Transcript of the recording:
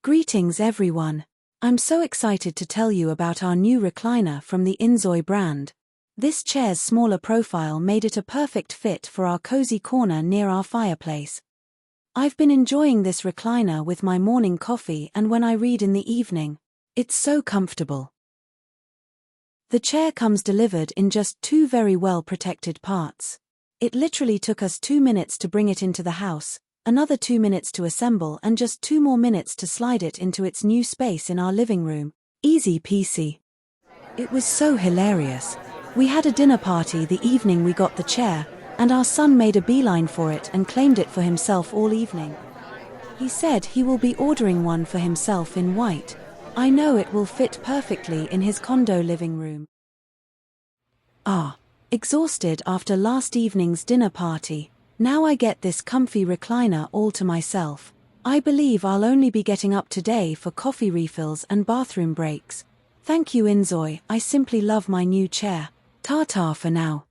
Greetings everyone. I'm so excited to tell you about our new recliner from the Inzoy brand. This chair's smaller profile made it a perfect fit for our cozy corner near our fireplace. I've been enjoying this recliner with my morning coffee and when I read in the evening. It's so comfortable. The chair comes delivered in just 2 very well protected parts. It literally took us 2 minutes to bring it into the house, another 2 minutes to assemble and just 2 more minutes to slide it into its new space in our living room. Easy peasy. It was so hilarious. We had a dinner party the evening we got the chair, and our son made a beeline for it and claimed it for himself all evening. He said he will be ordering one for himself in white. I know it will fit perfectly in his condo living room. Exhausted after last evening's dinner party. Now I get this comfy recliner all to myself. I believe I'll only be getting up today for coffee refills and bathroom breaks. Thank you Inzoy, I simply love my new chair. Ta-ta for now.